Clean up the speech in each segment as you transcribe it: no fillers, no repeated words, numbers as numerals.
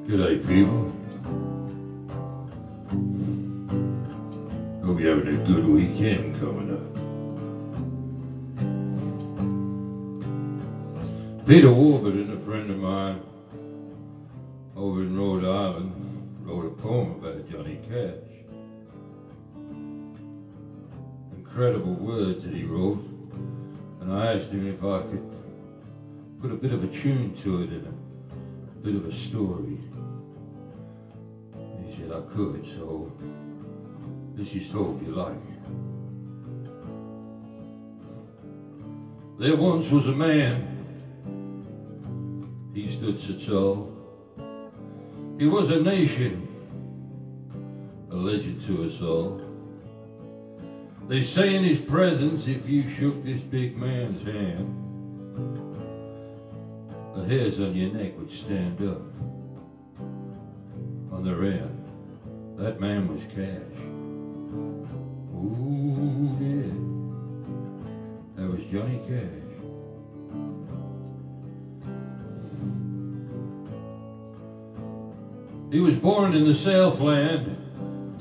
G'day people. Hope you're having a good weekend coming up. Peter Warburton, a friend of mine over in Rhode Island, wrote a poem about Johnny Cash. Incredible words that he wrote, and I asked him if I could put a bit of a tune to it and a bit of a story. He said I could, so let's just hope you like it. There once was a man, he stood so tall. He was a nation, a legend to us all. They say in his presence, if you shook this big man's hand, the hairs on your neck would stand up on their end. That man was Cash. Ooh, yeah. That was Johnny Cash. He was born in the Southland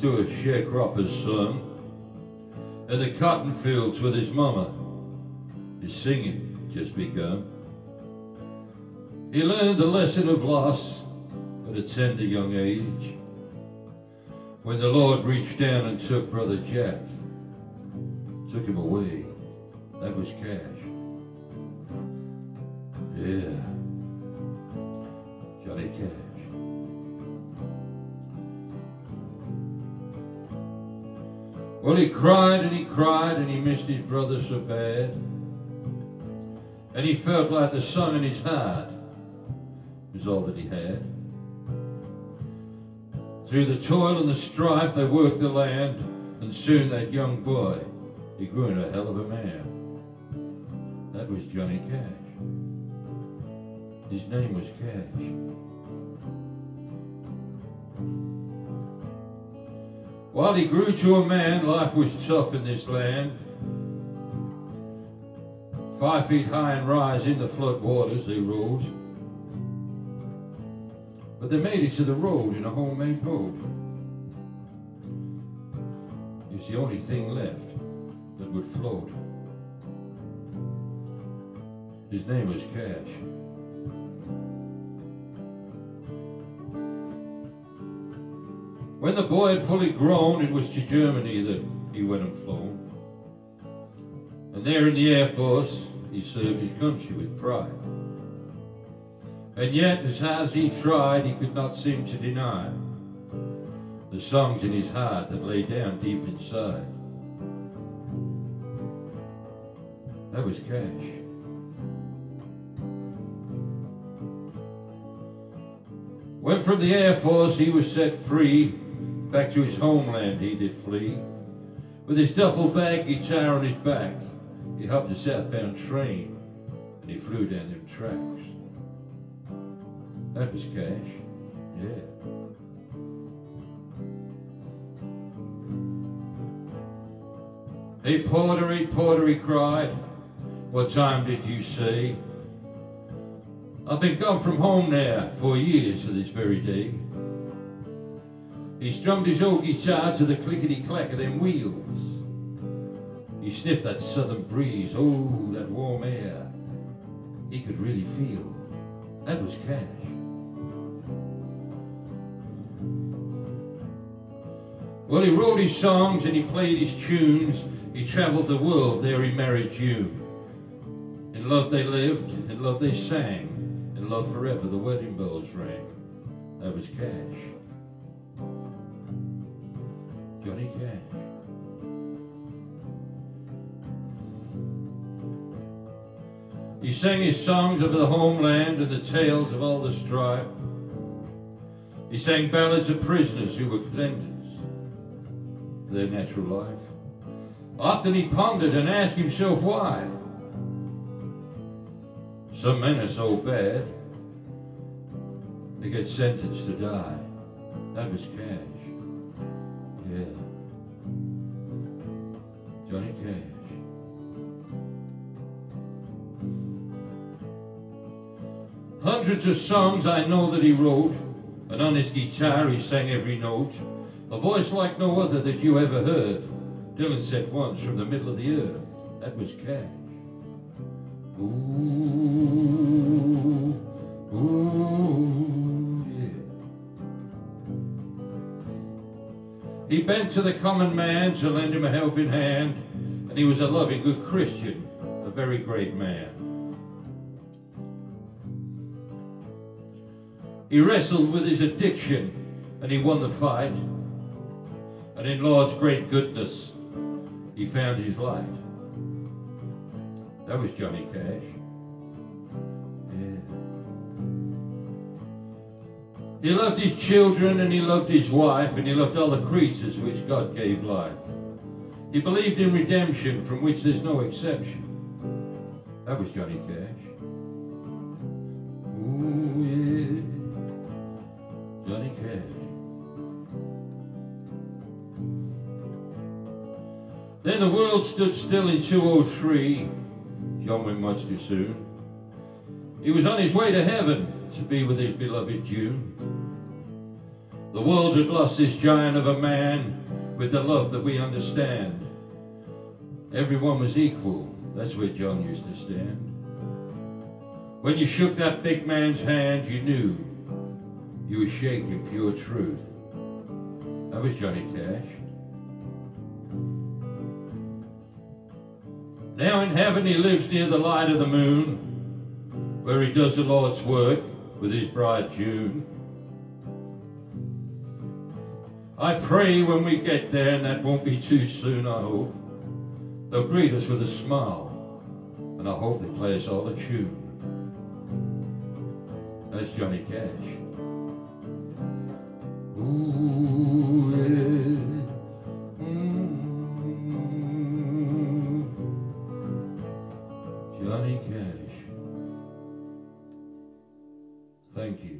to a sharecropper's son, in the cotton fields with his mama. His singing just begun. He learned the lesson of loss at a tender young age, when the Lord reached down and took Brother Jack, took him away. That was Cash. Yeah, Johnny Cash. Well, he cried and he cried and he missed his brother so bad, and he felt like the song in his heart was all that he had. Through the toil and the strife they worked the land, and soon that young boy, he grew into a hell of a man. That was Johnny Cash. His name was Cash. While he grew to a man, life was tough in this land. 5 feet high and rising, the flood waters they rose. But they made it to the road in a homemade boat. It was the only thing left that would float. His name was Cash. When the boy had fully grown, it was to Germany that he went and flown. And there in the Air Force, he served his country with pride. And yet, as hard as he tried, he could not seem to deny the songs in his heart that lay down deep inside. That was Cash. When from the Air Force he was set free, back to his homeland he did flee. With his duffel bag, guitar on his back, he hopped a southbound train and he flew down them tracks. That was Cash, yeah. Hey porter, he cried, what time did you say? I've been gone from home now 4 years to this very day. He strummed his old guitar to the clickety-clack of them wheels. He sniffed that southern breeze, oh, that warm air. He could really feel. That was Cash. Well, he wrote his songs and he played his tunes. He traveled the world, there he married June. In love they lived, in love they sang. In love forever, the wedding bells rang. That was Cash. Johnny Cash. He sang his songs of the homeland and the tales of all the strife. He sang ballads of prisoners who were condemned to their natural life. Often he pondered and asked himself why. Some men are so bad, they get sentenced to die. That was Cash. Yeah. Johnny Cash. Hundreds of songs I know that he wrote, and on his guitar he sang every note. A voice like no other that you ever heard. Dylan said once, from the middle of the earth, that was Cash. Ooh, ooh, yeah. He bent to the common man to lend him a helping hand, and he was a loving, good Christian, a very great man. He wrestled with his addiction, and he won the fight. And in Lord's great goodness, he found his light. That was Johnny Cash. Yeah. He loved his children, and he loved his wife, and he loved all the creatures which God gave life. He believed in redemption, from which there's no exception. That was Johnny Cash. Ooh, yeah. Johnny Cash. Then the world stood still in 203. John went much too soon. He was on his way to heaven to be with his beloved June. The world had lost this giant of a man with the love that we understand. Everyone was equal. That's where John used to stand. When you shook that big man's hand, you knew you were shaking pure truth. That was Johnny Cash. Now in heaven he lives near the light of the moon, where he does the Lord's work with his bride June. I pray when we get there, and that won't be too soon, I hope, they'll greet us with a smile, and I hope they play us all a tune. That's Johnny Cash. Ooh, yeah. Johnny Cash. Thank you.